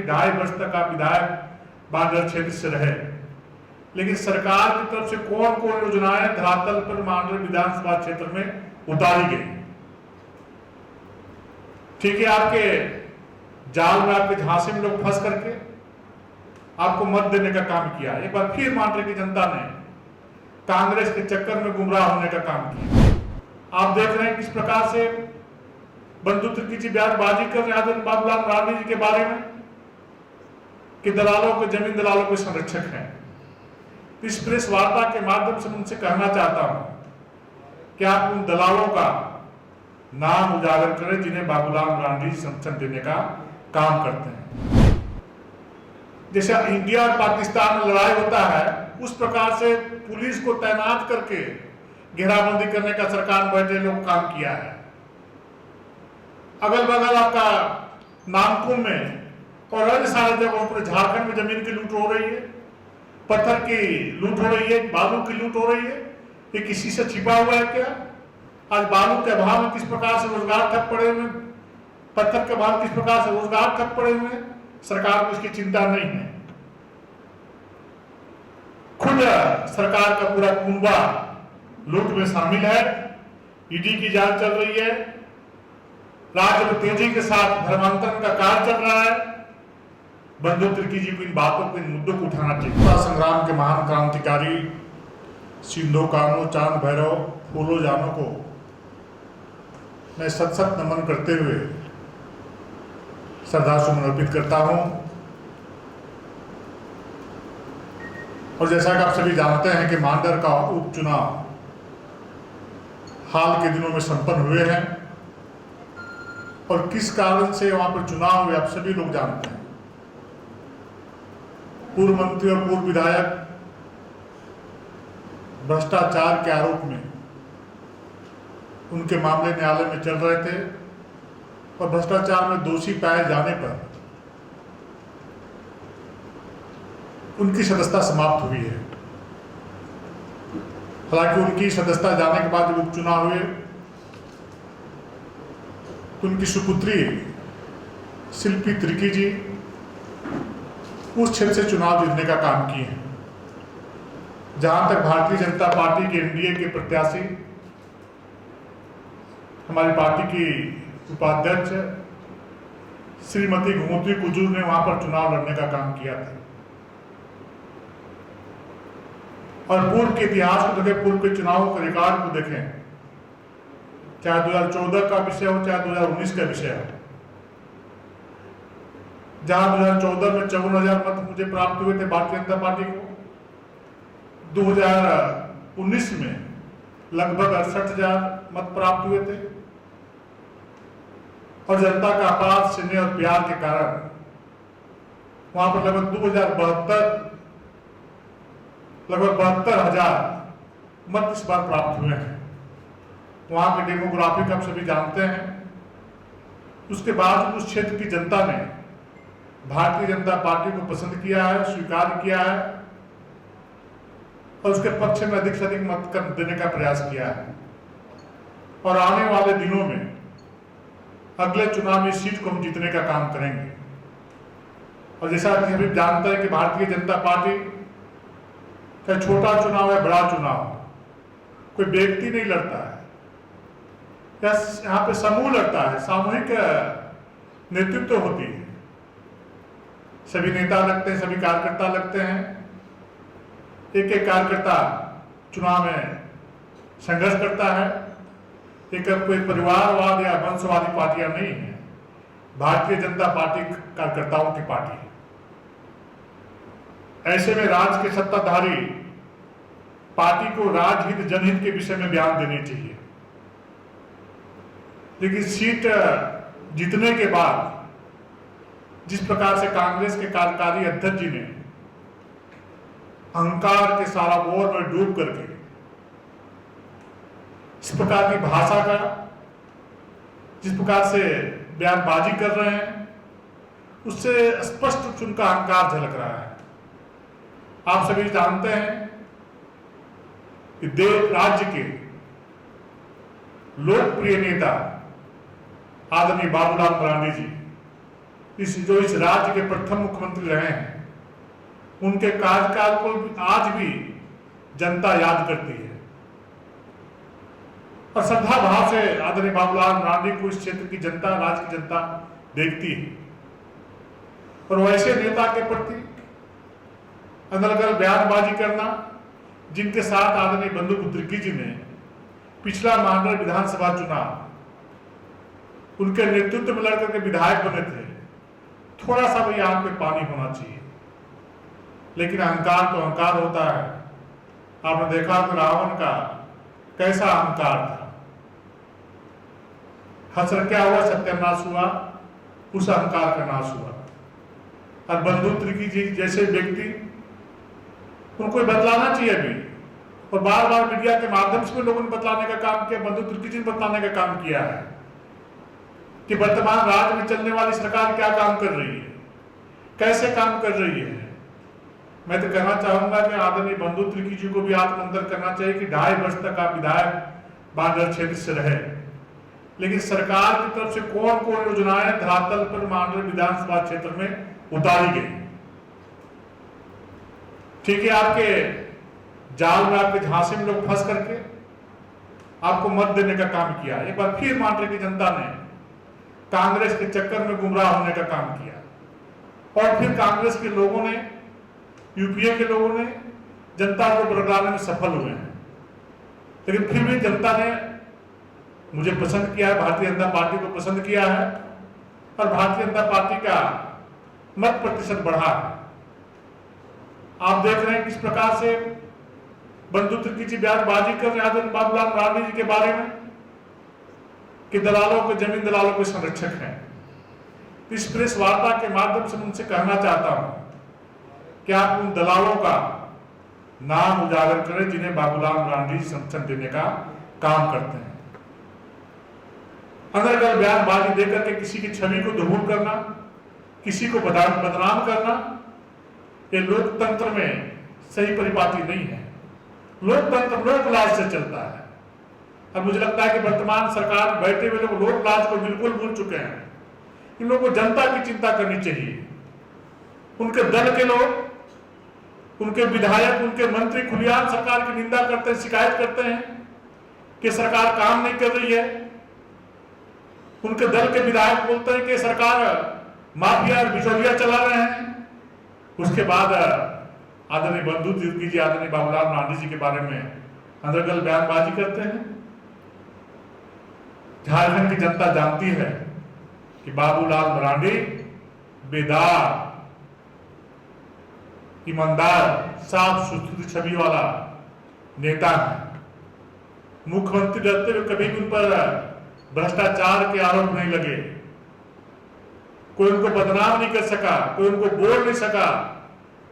2.5 वर्ष तक आप विधायक बांधर क्षेत्र से रहे, लेकिन सरकार की तरफ से कौन कौन योजनाएं धरातल पर मांडर विधानसभा क्षेत्र में उतारी गई? ठीक है, आपके जाल में, आपके झांसे में लोग फंस करके आपको मत देने का काम किया। एक बार फिर मांडर की जनता ने कांग्रेस के चक्कर में गुमराह होने का काम किया। आप देख रहे हैं किस प्रकार से बंधु तिर्की जी बयानबाजी कर रहे हैं बाबूलाल मरांडी जी के बारे में कि दलालों के, जमीन दलालों के संरक्षक हैं। इस प्रेस वार्ता के माध्यम से उनसे कहना चाहता हूं कि आप उन दलालों का नाम उजागर करें जिन्हें बाबूलाल मरांडी संरक्षण देने का काम करते हैं। जैसे इंडिया और पाकिस्तान में लड़ाई होता है, उस प्रकार से पुलिस को तैनात करके घेराबंदी करने का सरकार में बैठे लोग काम किया है। अगल बगल आपका नामकुम में और अन्य सारे जगहों पर झारखंड में जमीन की लूट हो रही है, पत्थर की लूट हो रही है, बालू की लूट हो रही है। ये किसी से छिपा हुआ है क्या? आज बालू के अभाव में किस प्रकार से रोजगार ठप पड़े हुए, पत्थर के अभाव किस प्रकार से रोजगार ठप पड़े हुए, सरकार को इसकी चिंता नहीं है। खुद सरकार का पूरा कुंबा लूट में शामिल है। ईडी की जांच चल रही है, राज्य में तेजी के साथ धर्मांतरण का कार्य चल रहा है। बंधु तिर्की जी को इन बातों को, इन मुद्दों को उठाना चाहिए। संग्राम के महान क्रांतिकारी सिंधो कान्हो, चांद भैरव, फूलो जानो को मैं सत सत नमन करते हुए श्रद्धासुमन अर्पित करता हूं। और जैसा कि आप सभी जानते हैं कि मांडर का उपचुनाव हाल के दिनों में संपन्न हुए हैं और किस कारण से वहां पर चुनाव हुए आप सभी लोग जानते हैं। पूर्व मंत्री और पूर्व विधायक भ्रष्टाचार के आरोप में उनके मामले न्यायालय में चल रहे थे और भ्रष्टाचार में दोषी पाए जाने पर उनकी सदस्यता समाप्त हुई है। हालांकि उनकी सदस्यता जाने के बाद जब उपचुनाव हुए तो उनकी सुपुत्री शिल्पी तिर्की जी उस क्षेत्र से चुनाव जीतने का काम किए हैं। जहां तक भारतीय जनता पार्टी के एनडीए के प्रत्याशी, हमारी पार्टी की उपाध्यक्ष श्रीमती घुमोत्री कुजूर ने वहां पर चुनाव लड़ने का काम किया था। और पूर्व के इतिहास को देखें, पूर्व के चुनावों के रिकॉर्ड को देखें, चाहे 2014 का विषय हो, चाहे 2019 का विषय हो, जहां 2014 में 54,000 मत मुझे प्राप्त हुए थे भारतीय जनता पार्टी को, 2019 में लगभग 68,000 मत प्राप्त हुए थे। और जनता का अपार स्नेह और प्यार के कारण वहां पर लगभग 72,000 मत इस बार प्राप्त हुए हैं। वहां के डेमोग्राफिक आप सभी जानते हैं। उसके बाद उस क्षेत्र की जनता ने भारतीय जनता पार्टी को पसंद किया है, स्वीकार किया है और उसके पक्ष में अधिक से अधिक मत देने का प्रयास किया है। और आने वाले दिनों में अगले चुनाव में सीट को हम जीतने का काम करेंगे। और जैसा कि सभी जानते हैं कि भारतीय जनता पार्टी चाहे छोटा चुनाव है, बड़ा चुनाव, कोई व्यक्ति नहीं लड़ता है, यहाँ पे समूह लड़ता है, सामूहिक नेतृत्व होती है। सभी नेता लगते हैं, सभी कार्यकर्ता लगते हैं। एक एक कार्यकर्ता चुनाव में संघर्ष करता है। एक कोई परिवारवाद या वंशवादी पार्टियां नहीं है, भारतीय जनता पार्टी कार्यकर्ताओं की पार्टी है। ऐसे में राज्य के सत्ताधारी पार्टी को राजहित जनहित के विषय में बयान देने चाहिए। लेकिन सीट जीतने के बाद जिस प्रकार से कांग्रेस के कार्यकारी अध्यक्ष जी ने अहंकार के साराबोर में डूब करके इस प्रकार की भाषा का, जिस प्रकार से बयानबाजी कर रहे हैं, उससे स्पष्ट रूप से उनका अहंकार झलक रहा है। आप सभी जानते हैं कि राज्य के लोकप्रिय नेता आदरणीय बाबूलाल मरांडी जी इस राज्य के प्रथम मुख्यमंत्री रहे हैं, उनके कार्यकाल को आज भी जनता याद करती है और श्रद्धा भाव से आदरणीय बाबूलाल मरांडी को इस क्षेत्र की जनता, राज्य की जनता देखती है। और वैसे नेता के प्रति अनर्गल बयानबाजी करना, जिनके साथ आदरणीय बंधु तिर्की जी ने पिछला महानगर विधानसभा चुनाव उनके नेतृत्व में लड़कर के विधायक बने थे, थोड़ा सा भी आंख में पानी होना चाहिए। लेकिन अहंकार तो अहंकार होता है। आपने देखा तो रावण का कैसा अहंकार था, हसर क्या हुआ, सत्यानाश हुआ, उस अहंकार का नाश हुआ। और बंधु तिर्की जी जैसे व्यक्ति, उनको बदलाना चाहिए अभी, और बार बार मीडिया के माध्यम से लोगों ने बतलाने का काम किया, बंधु तिर्की जी ने बतलाने का काम किया है कि वर्तमान राज्य में चलने वाली सरकार क्या काम कर रही है, कैसे काम कर रही है। मैं तो कहना चाहूंगा कि आदरणीय बंधु तिर्की जी को भी आत्ममंथन करना चाहिए कि 2.5 वर्ष तक आप विधायक बांधर क्षेत्र से रहे, लेकिन सरकार की तरफ से कौन कौन योजनाएं धरातल पर माननीय विधानसभा क्षेत्र में उतारी गई। ठीक है, आपके जाल में, आपके झांसे में लोग फंस करके आपको मत देने का काम किया। एक बार फिर माननीय की जनता ने कांग्रेस के चक्कर में गुमराह होने का काम किया और फिर कांग्रेस के लोगों ने, यूपीए के लोगों ने जनता को बरगलाने में सफल हुए हैं। लेकिन फिर भी जनता ने मुझे पसंद किया है, भारतीय जनता पार्टी को पसंद किया है और भारतीय जनता पार्टी का मत प्रतिशत बढ़ा है। आप देख रहे हैं किस प्रकार से बंधु तिर्की जी बयानबाजी कर रहे हैं बाबूलाल मरांडी जी के बारे में कि दलालों के, जमीन दलालों के संरक्षक हैं। इस प्रेस वार्ता के माध्यम से उनसे कहना चाहता हूं कि आप उन दलालों का नाम उजागर करें जिन्हें बाबूलाल मरांडी संरक्षण देने का काम करते हैं। अनर्गल बयानबाजी देकर के किसी की छवि को धूल करना, किसी को बदनाम करना, ये लोकतंत्र में सही परिपाटी नहीं है। लोकतंत्र लोकलाज से चलता है और मुझे लगता है कि वर्तमान सरकार बैठे हुए लोग लोकलाज को बिल्कुल भूल चुके हैं। इन लोगों को जनता की चिंता करनी चाहिए। उनके दल के लोग, उनके विधायक, उनके मंत्री खुलेआम सरकार की निंदा करते हैं, शिकायत करते हैं कि सरकार काम नहीं कर रही है। उनके दल के विधायक बोलते हैं कि सरकार माफिया और बिचौलिया चला रहे हैं। उसके बाद आदरणीय बंधु तिर्की जी आदरणीय बाबूलाल मरांडी जी के बारे में अनर्गल बयानबाजी करते हैं। झारखंड की जनता जानती है कि बाबूलाल मरांडी बेदार, ईमानदार, साफ सुथरी छवि वाला नेता है। मुख्यमंत्री रहते हुए कभी भी उन पर भ्रष्टाचार के आरोप नहीं लगे, कोई उनको बदनाम नहीं कर सका, कोई उनको बोल नहीं सका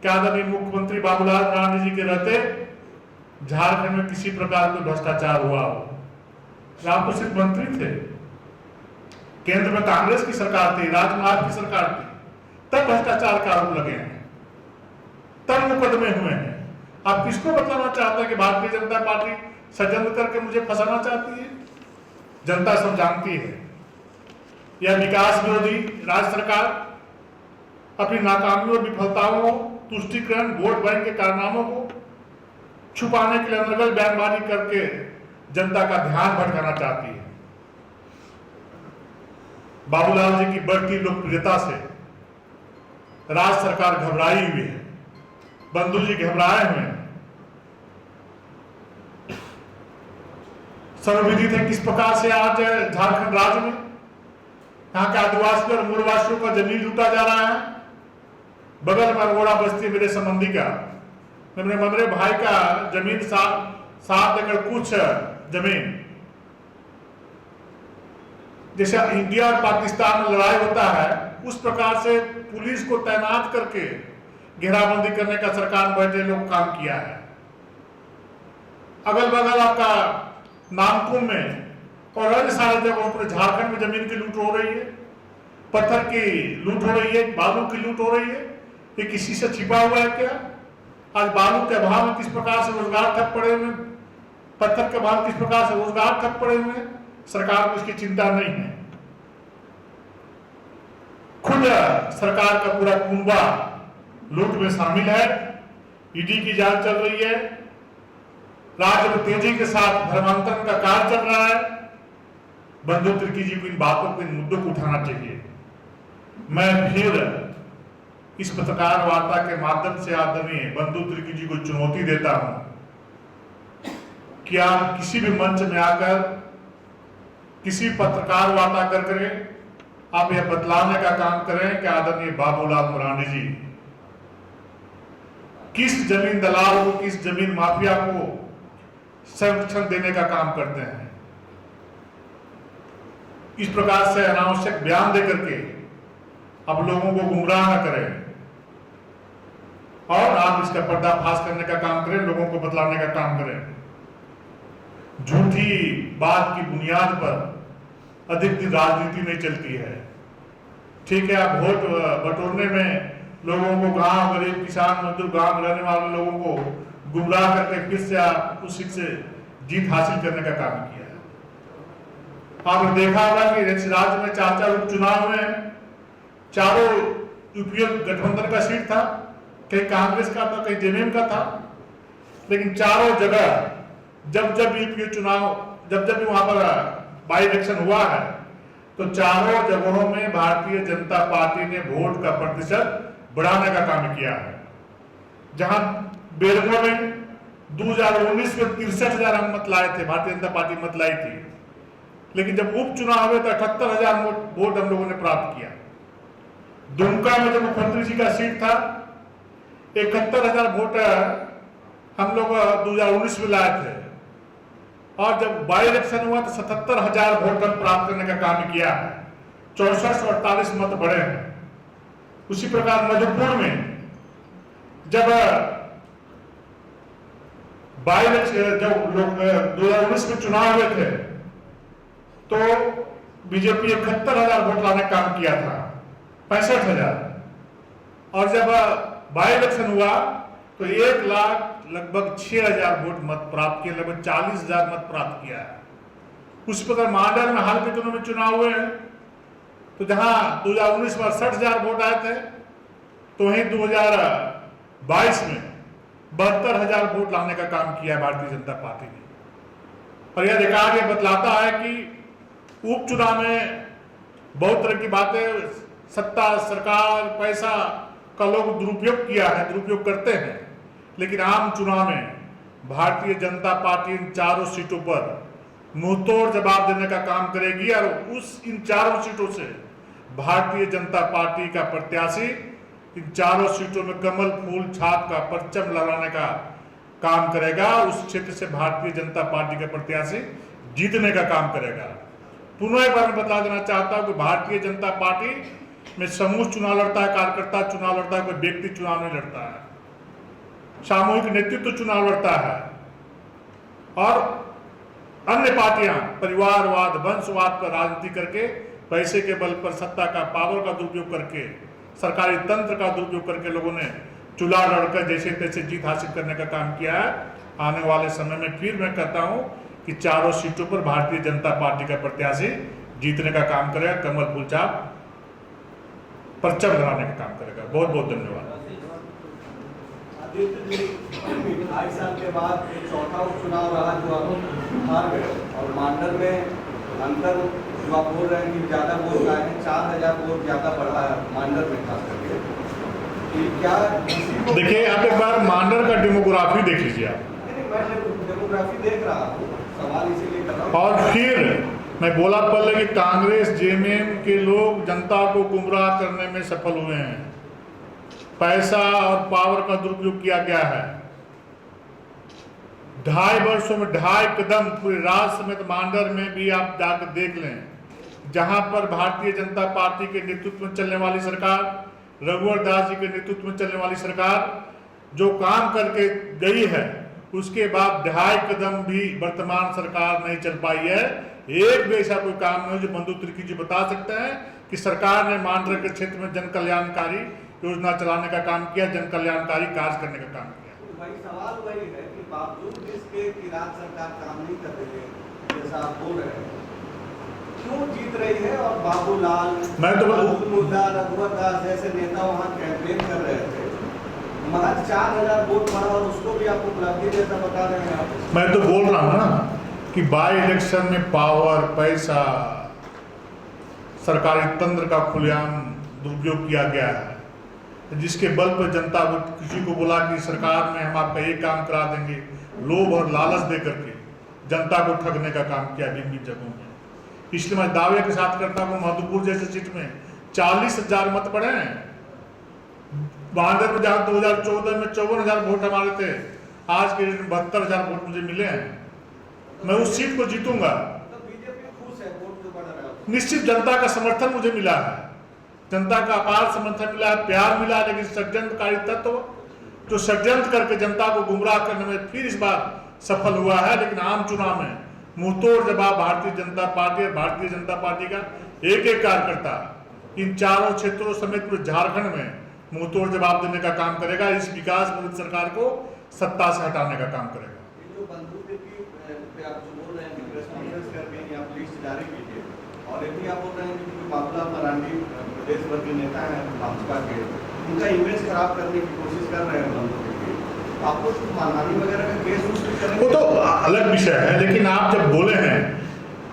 कि आदरणीय मुख्यमंत्री बाबूलाल मरांडी जी के रहते झारखंड में किसी प्रकार का भ्रष्टाचार हुआ हो। आप तो सिर्फ मंत्री थे, केंद्र में कांग्रेस की सरकार थी, राज्य में आपकी सरकार थी, तब भ्रष्टाचार का आरोप लगे हैं, तब मुकदमे हुए हैं। आप किसको बताना चाहते हैं कि भारतीय जनता पार्टी षड्यंत्र करके मुझे फंसाना चाहती है? जनता सब जानती है। यह विकास विरोधी राज्य सरकार अपनी नाकामियों और विफलताओं को, तुष्टीकरण, वोट बैंक के कारनामों को छुपाने के लिए अनर्गल बयानबाजी करके जनता का ध्यान भटकाना चाहती है। बाबूलाल जी की बढ़ती लोकप्रियता से राज्य सरकार घबराई हुई है, बंधु जी घबराए हुए हैं। सर्वविदित है किस प्रकार से आज झारखंड राज्य में यहाँ के आदिवासी और मूलवासियों का जमीन लूटा जा रहा है। बगल में अरगोड़ा बस्ती मेरे संबंधी का, मेरे ममरे भाई का जमीन 7 एकड़ कुछ जमीन। जैसे इंडिया और पाकिस्तान में लड़ाई होता है, उस प्रकार से पुलिस को तैनात करके घेराबंदी करने का सरकार बैठे लोग काम किया है। अगल बगल आपका नामकुम में और अन्य सारे जगहों पर झारखंड में जमीन की लूट हो रही है, पत्थर की लूट हो रही है, बालू की लूट हो रही है। ये किसी से छिपा हुआ है क्या? आज बालू के अभाव में किस प्रकार से रोजगार ठप पड़े हुए, पत्थर के अभाव किस प्रकार से रोजगार ठप पड़े हुए, सरकार को इसकी चिंता नहीं है। खुद सरकार का पूरा कुंबा लूट में शामिल है। ईडी की जांच चल रही है, राज्य में तेजी के साथ धर्मांतरण का कार्य चल रहा है। बंधु तिर्की जी को इन बातों को, इन मुद्दों को उठाना चाहिए। मैं फिर इस पत्रकार वार्ता के माध्यम से आदरणीय बंधु तिर्की जी को चुनौती देता हूं कि आप किसी भी मंच में आकर किसी पत्रकार वार्ता करके आप यह बतलाने का काम करें कि आदरणीय बाबूलाल मरांडी जी किस जमीन दलाल को, किस जमीन माफिया को संरक्षण देने का काम करते हैं। इस प्रकार से अनावश्यक बयान देकर के अब लोगों को गुमराह न करें और आप इसका पर्दाफाश करने का काम करें, लोगों को बतलाने का काम करें। झूठी बात की बुनियाद पर अधिक दिन राजनीति नहीं चलती है। ठीक है, आप वोट बटोरने में लोगों को, गांव, गरीब, किसान, मजदूर, गांव में रहने वाले लोगों को गुमराह करके फिर से आप उस सीट से जीत हासिल करने का काम किया है। आपने देखा होगा कि राज्य में 4 उपचुनाव में चारों यूपीए गठबंधन का सीट था, कहीं कांग्रेस का था, कहीं जेएमएम का था, लेकिन चारों जगह जब यूपीए चुनाव, जब वहां पर बाई इलेक्शन हुआ है तो चारों जगहों में भारतीय जनता पार्टी ने वोट का प्रतिशत बढ़ाने का काम किया है। जहां बेरमो में 2019 में 63,000 हम मत लाए थे, भारतीय जनता पार्टी मत लाई थी, लेकिन जब उपचुनाव हुए तो 78,000 वोट हम लोगों ने प्राप्त किया। दुमका में जब मुख्यमंत्री जी का सीट था 71,000 वोट हम लोग 2019 में लाए थे, और जब बाई इलेक्शन हुआ तो 77,000 वोट हम प्राप्त करने का काम किया है। 6448 मत बढ़े हैं। उसी प्रकार मधुपुर में जब बाई इलेक्शन, जब लोग 2019 में चुनाव हुए थे तो बीजेपी 71,000 वोट लाने का काम किया था, 65,000, और जब बाई इलेक्शन हुआ तो 1,00,000 लगभग 6,000 वोट मत प्राप्त किए, लगभग 40,000 मत प्राप्त किया है। उस प्रकार मांडर में हाल के दिनों में चुनाव हुए हैं तो जहां 2019 में 60,000 वोट आए थे तो वहीं 2022 में 72,000 वोट लाने का काम किया है भारतीय जनता पार्टी ने। और यह रिकॉर्ड ये बतलाता है कि उपचुनाव में बहुत तरह की बातें, सत्ता, सरकार, पैसा का लोग दुरुपयोग किया है, दुरुपयोग करते हैं, लेकिन आम चुनाव में भारतीय जनता पार्टी इन चारों सीटों पर मुंहतोड़ जवाब देने का काम करेगी और इन चारों सीटों से भारतीय जनता पार्टी का प्रत्याशी इन चारों सीटों में कमल फूल छाप का परचम लहराने का काम करेगा। उस क्षेत्र से भारतीय जनता पार्टी का प्रत्याशी जीतने का काम करेगा। पुनः एक बार मैं बता देना चाहता हूं कि भारतीय जनता पार्टी में समूह चुनाव लड़ता है, कार्यकर्ता चुनाव लड़ता है, कोई व्यक्ति चुनाव नहीं लड़ता है। सामूहिक नेतृत्व चुनाव लड़ता है और अन्य पार्टियां परिवारवाद, वंशवाद पर राजनीति करके, पैसे के बल पर, सत्ता का, पावर का दुरुपयोग करके, सरकारी तंत्र का दुरुपयोग करके लोगों ने चुनाव लड़कर जैसे तैसे जीत हासिल करने का काम किया है। आने वाले समय में फिर मैं कहता हूं कि चारों सीटों पर भारतीय जनता पार्टी का प्रत्याशी जीतने का काम करेगा, कमल फूल छाप परचम लहराने का काम करेगा। बहुत बहुत धन्यवाद। 2.5 साल के बाद एक चौथा उपचुनाव रहा जो आप हार गए, और मांडर में अंतर जो आप बोल रहे हैं कि ज़्यादा वोट आए हैं, 4,000 वोट ज़्यादा बढ़ा है मांडर में खास करके। क्या देखिए, आप एक बार मांडर का डेमोग्राफी देख लीजिए। आप मैं डेमोग्राफी देख रहा हूँ, सवाल इसीलिए कर रहा हूँ। और फिर मैं बोला पहले कि कांग्रेस, जेएमएम के लोग जनता को गुमराह करने में सफल हुए हैं। पैसा और पावर का दुरुपयोग किया गया है। 2.5 वर्षों में 2.5 कदम पूरे राज्य समेत मांडर में भी आप जाकर देख लें, जहां पर भारतीय जनता पार्टी के नेतृत्व में चलने वाली सरकार, रघुवर दास जी के नेतृत्व में चलने वाली सरकार जो काम करके गई है, उसके बाद 2.5 कदम भी वर्तमान सरकार नहीं चल पाई है। एक भी ऐसा कोई काम नहीं जो बंधु तिर्की जी बता सकते हैं कि सरकार ने मांडर के क्षेत्र में जन कल्याणकारी योजना चलाने का काम किया, जन कल्याणकारी कार्य करने का काम किया। भाई सवाल वही है कि बावजूद इसके कि राज्य सरकार काम नहीं कर रही है, जैसा आप बोल रहे हैं, क्यों जीत रही है और बाबूलाल, मैं तो अब्दुल मुल्ला, रघुवर दास जैसे नेता वहाँ कैंपेन कर रहे थे, महज 4000 वोट पड़ा और उसको भी आप उपलब्धि जैसा बता रहे हैं आप। मैं तो बोल रहा हूँ ना कि बाई इलेक्शन में पावर, पैसा, सरकारी तंत्र का खुलेआम दुरुपयोग किया गया है, जिसके बल पर जनता को किसी को बोला कि सरकार में हम आपका ये काम करा देंगे, लोभ और लालच दे करके जनता को ठगने का काम किया भिन्न भिन्न जगहों में। इसलिए मैं दावे के साथ करता हूँ मधुपुर जैसे सीट में 40,000 मत पड़े हैं। बांदर में जहाँ 2014 में 54,000 वोट हमारे थे, आज के डेट में 72,000 वोट मुझे मिले हैं। मैं उस सीट को जीतूंगा। तो बीजेपी खुश है वोट जो बढ़ रहा है। निश्चित जनता का समर्थन मुझे मिला है, जनता का अपार समर्थन मिला है, प्यार मिला है, लेकिन षड्यंत्रकारी तत्व जो षड्यंत्र करके जनता को गुमराह करने में फिर इस बार सफल हुआ है। लेकिन आम चुनाव में मुंहतोड़ जवाब भारतीय जनता पार्टी और भारतीय जनता पार्टी का एक एक कार्यकर्ता इन चारों क्षेत्रों समेत पूरे झारखंड में मुंहतोड़ जवाब देने का काम करेगा। इस विकास विरोधी सरकार को सत्ता से हटाने का काम करेगा। जो बंधु पे आप जो बोल रहे हैं कि प्रेस कॉन्फ्रेंस करके आप लिस्ट जारी कीजिए, और ये भी आप बोल रहे हैं कि बाबूलाल मरांडी प्रदेश भर के नेता हैं भाजपा के, उनका इमेज खराब करने की कोशिश कर रहे हैं बंधु के, आपको कुछ मानहानि वगैरह का केस उस पर करेंगे? वो तो अलग विषय है, लेकिन आप जब बोले हैं,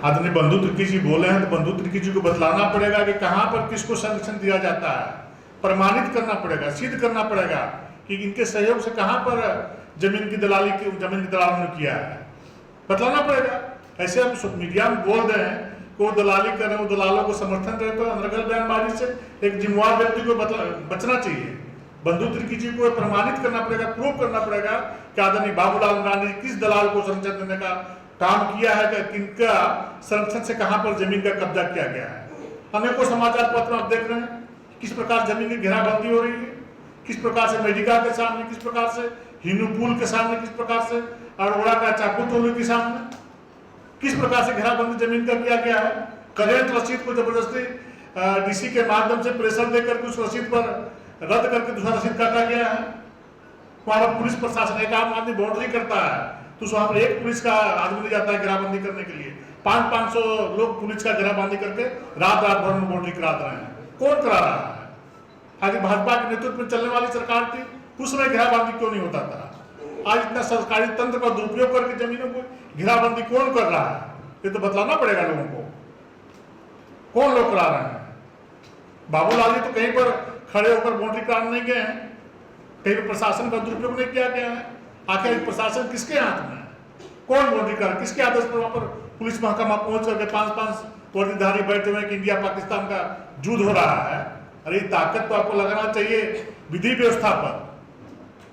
आदरणीय बंधु तिर्की जी बोले हैं, तो बंधु तिर्की जी को बतलाना पड़ेगा कि कहाँ पर किसको संरक्षण दिया जाता है, प्रमाणित करना पड़ेगा, सिद्ध करना पड़ेगा कि इनके सहयोग से कहाँ पर जमीन की दलालों ने किया है, बतलाना पड़ेगा। ऐसे हम मीडिया में बोल रहे हैं कि वो दलाली कर रहे हैं, वो दलालों को समर्थन दे, तो अनर्गल बयानबाजी से एक जिम्मेवार व्यक्ति को बचना चाहिए। बंधु तिर्की जी को प्रमाणित करना पड़ेगा, प्रूव करना पड़ेगा कि आदरणीय बाबूलाल मरांडी किस दलाल को संरक्षण देने का काम किया है, कि किनका संरक्षण से कहां पर जमीन का कब्जा किया गया है। अनेकों समाचार पत्र आप देख रहे हैं किस प्रकार जमीन की घेराबंदी हो रही है, किस प्रकार से मेडिका के सामने, किस प्रकार से हिंदू पुल के सामने, किस प्रकार से अरोड़ा का चाकू टोली के सामने, किस प्रकार से घेराबंदी जमीन का किया गया है। करेंट रसीद को जबरदस्ती डीसी के माध्यम से प्रेशर देकर उस रसीद पर रद्द करके दूसरा रसीद काटा गया है। वहां पर पुलिस प्रशासन, एक आम आदमी बाउंड्री करता है तो वहां पर एक पुलिस का आदमी नहीं जाता है घेराबंदी करने के लिए, 500 लोग पुलिस का घेराबंदी करके रात भर में बाउंड्री कराते रहे हैं। कौन करा रहा है? आगे भाजपा के नेतृत्व में चलने वाली सरकार थी, उस समय घेराबंदी क्यों नहीं होता था? आज इतना सरकारी तंत्र का दुरुपयोग करके जमीनों को घेराबंदी कौन कर रहा है? ये तो बतलाना पड़ेगा लोगों को, कौन लोग करा रहे हैं। बाबूलाल जी तो कहीं पर खड़े होकर बाउंड्री कराने नहीं गए हैं, कहीं पर प्रशासन का दुरुपयोग नहीं किया गया है। आखिर प्रशासन किसके हाथ में है? कौन बाउंड्री कर, किसके आदेश पर वहां पर पुलिस महकमा पहुंच करके 5-5 वर्दीधारी बैठे हुए कि इंडिया पाकिस्तान का युद्ध हो रहा है? अरे ताकत तो आपको लगाना चाहिए विधि व्यवस्था पर,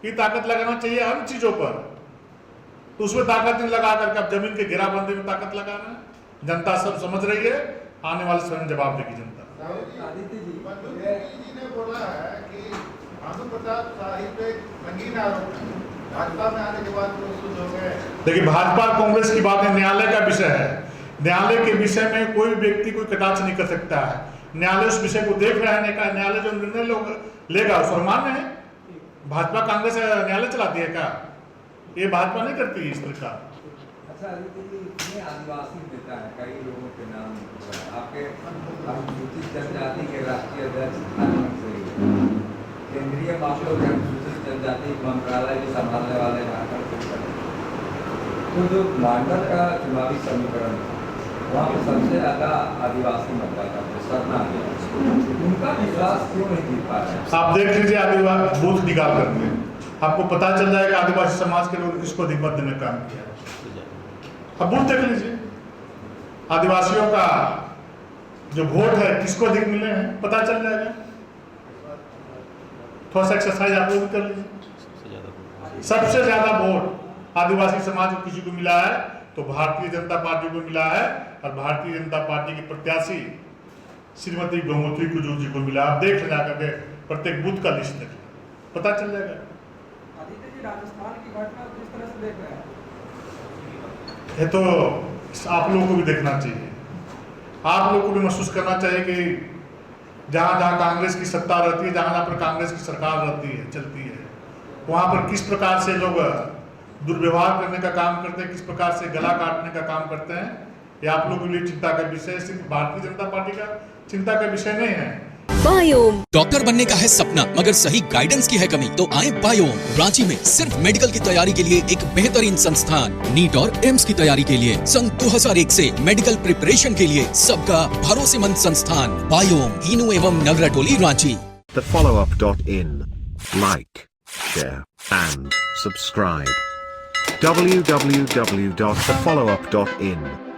ये ताकत लगाना चाहिए अन्य चीजों पर, तो उसमें ताकत नहीं लगा करके आप जमीन के घेराबंदी में ताकत लगा रहे हैं। जनता सब समझ रही है, आने वाले समय में जवाब देगी जनता। आदित्य जी ने बोला है कि भानु प्रताप शाही पे रंगीन आरोप है, भाजपा में आने के बाद वो शुद्ध हो गए। देखिए, भाजपा कांग्रेस की बात है, न्यायालय का विषय है। न्यायालय के विषय में कोई व्यक्ति कोई कटाक्ष नहीं कर सकता है। न्यायालय उस विषय को देख रहा है, का न्यायालय जो निर्णय लेगा उस पर मान्य है। भाजपा कांग्रेस न्यायालय चलाती है क्या? ये भाजपा नहीं करती इस प्रकार। अच्छा आदित्य जी, इतने आदिवासी नेता है, कई लोगों के नाम आपके अनुसूचित जनजाति के राष्ट्रीय अध्यक्ष से केंद्रीय मामलों के अनुसूचित जनजाति मंत्रालय भी संभालने वाले झारखंड के, तो जो मांडर का चुनावी समीकरण वहाँ पर सबसे ज्यादा आदिवासी मतदाता थे, सरना आदिवासी, उनका विश्वास क्यों नहीं जीत पा रहे? आप देख लीजिए आदिवासी बूथ निकाल करके आपको पता चल जाएगा आदिवासी समाज के लोग किसको अधिक मत देने का काम किया। अब बूथ देख लीजिए, आदिवासियों का जो वोट है किसको अधिक मिले हैं पता चल जाएगा। थोड़ा सा एक्सरसाइज आप लोग कर लीजिए। सबसे ज्यादा वोट आदिवासी समाज को किसी को मिला है तो भारतीय जनता पार्टी को मिला है, और भारतीय जनता पार्टी की प्रत्याशी श्रीमती गंगोत्री कुजूर जी को मिला। आप देख लेना करके प्रत्येक बूथ का लिस्ट देख पता चल जाएगा। आदित्य जी, राजस्थान की घटना किस तरह से देख रहे हैं? ये तो आप लोगों को भी देखना चाहिए, आप लोगों को भी महसूस करना चाहिए कि जहाँ जहाँ कांग्रेस की सत्ता रहती है, जहाँ जहाँ पर कांग्रेस की सरकार रहती है, चलती है, वहाँ पर किस प्रकार से लोग दुर्व्यवहार करने का काम करते हैं, किस प्रकार से गला काटने का काम करते हैं, ये आप लोगों के लिए चिंता का विषय, सिर्फ भारतीय जनता पार्टी का चिंता का विषय नहीं है। बायोम। डॉक्टर बनने का है सपना मगर सही गाइडेंस की है कमी, तो आए बायोम। रांची में सिर्फ मेडिकल की तैयारी के लिए एक बेहतरीन संस्थान, नीट और एम्स की तैयारी के लिए सन 2001 से मेडिकल प्रिपरेशन के लिए सबका भरोसेमंद संस्थान बायोम, इनू एवं नगराटोली, Ranchi. thefollowup.in. Like, share, and subscribe. www.thefollowup.in